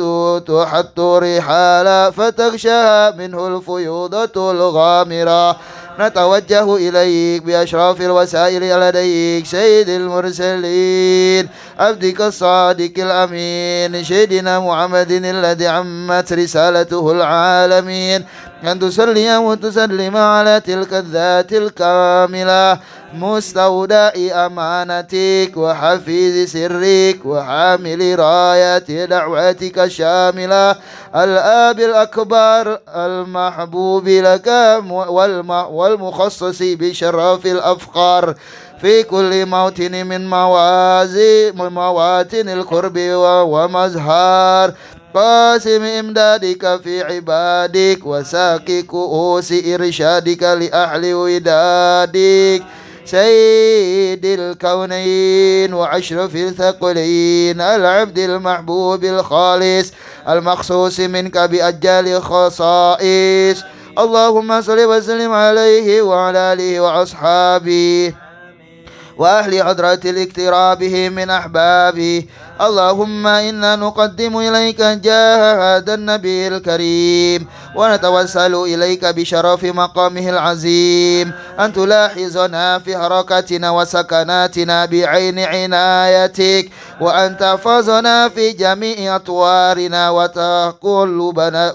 تحط رحالا فتغشى منه الفيوضة الغامرة. نتوجه إليك بأشراف الوسائل لديك سيد المرسلين عبدك الصادق الأمين سيدنا محمد الذي عمت رسالته العالمين، أن تصلي وتسلم على تلك الذات الكاملة مستودع أمانتك وحفيظ سرك وحامل راية دعوتك الشاملة، الآب الأكبر المحبوب لك والمخصص بشرف الأفقار في كل موطن من مواطن القرب ومزهار، قاسم إمدادك في عبادك وساقي كؤوس إرشادك لأهل ودادك، سيد الكونين وأشرف الثقلين العبد المحبوب الخالص المخصوص منك بأجل خصائص. اللهم صل وسلم عليه وعلى آله وأصحابه وأهل حضرة الاقترابه من أحبابه. اللهم إنا نقدم إليك جاه هذا النبي الكريم ونتوسل إليك بشرف مقامه العظيم أن تلاحظنا في حركاتنا وسكناتنا بعين عنايتك وأن تحفظنا في جميع أطوارنا وتقلباتنا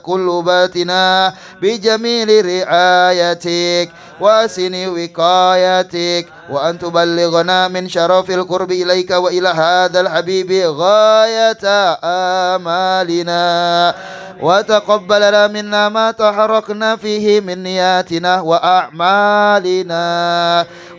بجميل رعايتك وأحسن وقايتك وأن تبلغنا من شرف القرب إليك وإلى هذا الحبيب غاية آمالنا وتقبل منا ما تحركنا فيه من نياتنا وأعمالنا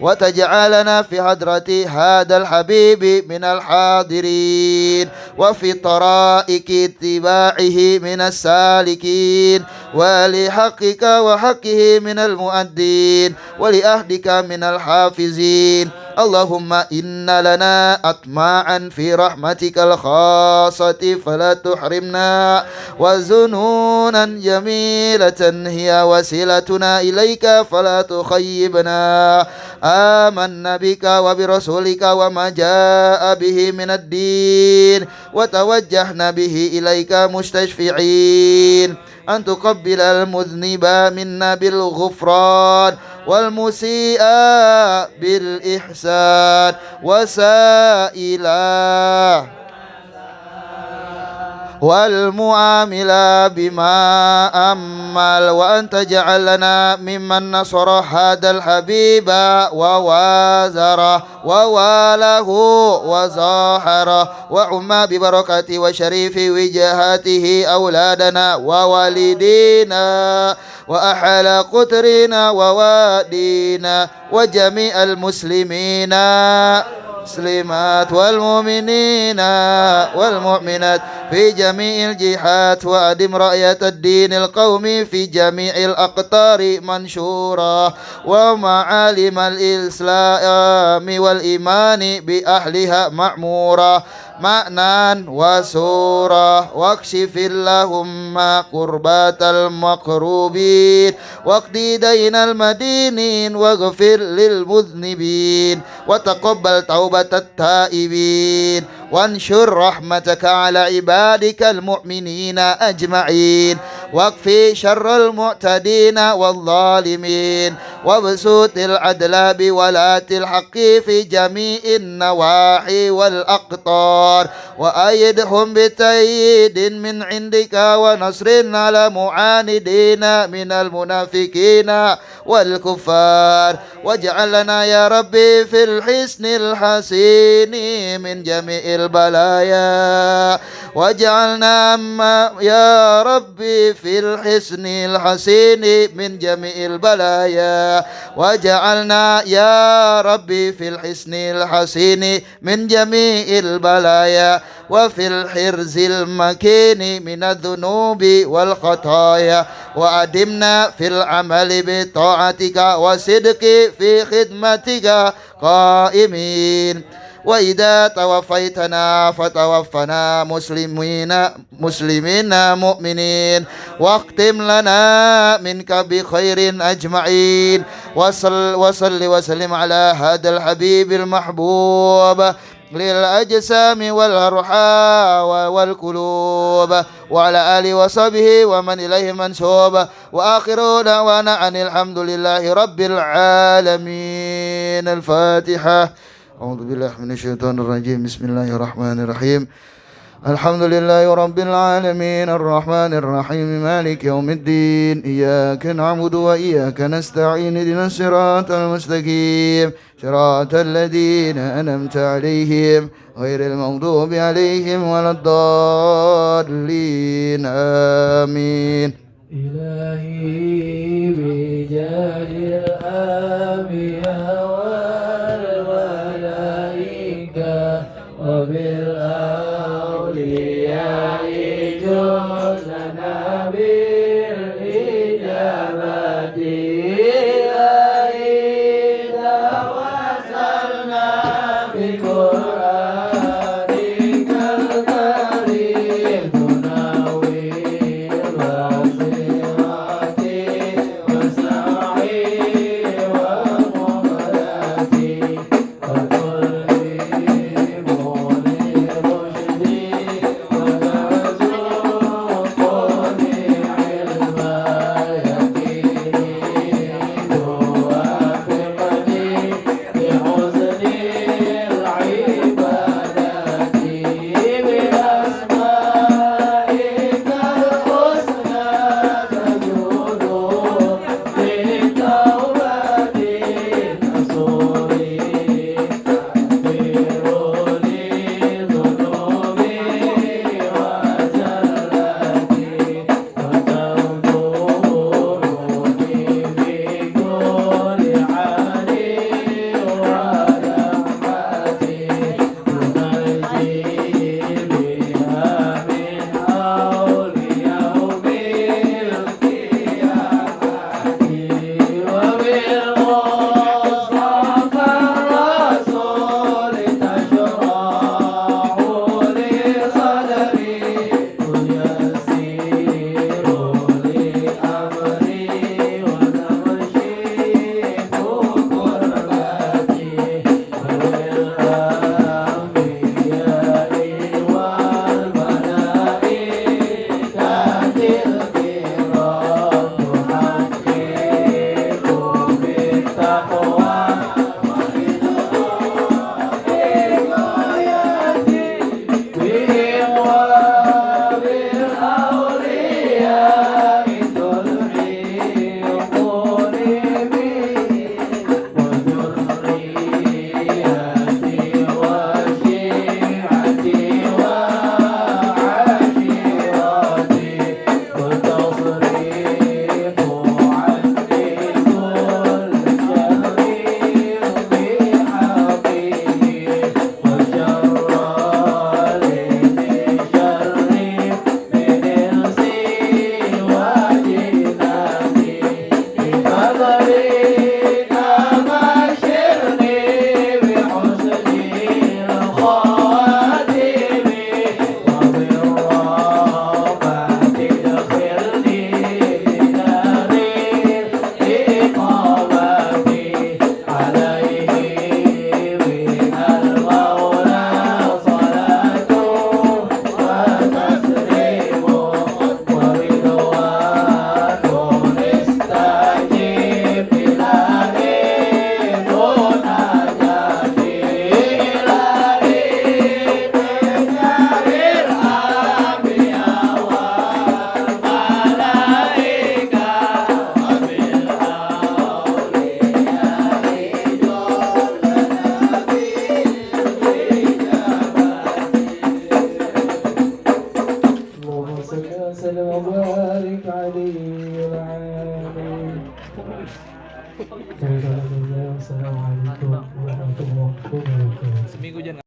وتجعلنا في حضرة هذا الحبيب من الحاضرين وفي طرائق اتباعه من السالكين ولحقك وحقه من المؤدين ولأهدك من الحافظين. اللهم إن لنا أطماعا في رحمتك الخاصة فلا تحرمنا وزنونا جميلة هي وسيلتنا إليك فلا تخيبنا. آمنا بك وبرسولك وما جاء به من الدين وتوجهنا به إليك مستشفعين أن تقبل المذنب منا بالغفران والمسيء بالإحسان وسائلا والمعاملة بما أمل وأن تجعلنا ممن نصر هذا الحبيب ووازره وواله وظاهره وعم ببركة وشريف وجهاته أولادنا ووالدينا وأحل قطرنا ووادينا وجميع المسلمين المسلمات والمؤمنين والمؤمنات في جميع الجهات وأدم رأية الدين القومي في جميع الأقطار منشورا ومعالم الإسلام والإيمان بأهلها معمورا معنى وسورة واكشف اللهم قربات المقروبين واقضي دين المدينين واغفر للمذنبين وتقبل توبة التائبين وانشر رحمتك على عبادك المؤمنين أجمعين واكفي شر المعتدين والظالمين وابسط العدل بولاة الحق في جميع النواحي والأقطار وأيدهم بتأييد من عندك ونصر على معاندين من المنافقين والكفار واجعل لنا يا ربي في الحسن الحسين من جميع البلايا واجعلنا يا ربي في الحسن الحسين من جميع البلايا واجعلنا يا ربي في الحسن الحسين من جميع البلايا وفي الحرز المكين من الذنوب والخطايا وأدمنا في العمل بطاعتك وصدق في خدمتك قائمين وإذا توفيتنا فتوفنا مسلمين مؤمنين واختم لنا منك بخير أجمعين وصل وسلم على هذا الحبيب المحبوب للأجسام والأرحام والقلوب وعلى آله وصحبه ومن إليه منسوب وآخر دعوانا أن الحمد لله رب العالمين. الفاتحة. أعوذ بالله من الشيطان الرجيم. بسم الله الرحمن الرحيم. الحمد لله رب العالمين الرحمن الرحيم مالك يوم الدين إياك نعبد وإياك نستعين اهدنا الصراط المستقيم صراط الذين أنعمت عليهم غير المغضوب عليهم ولا الضالين آمين. إلهي بجاه الأنبياء والملائكة وبالأولياء جزنا بالإجابة إلهي دعوانا بارك عليه العالمين. Assalamualaikum warahmatullahi wabarakatuh.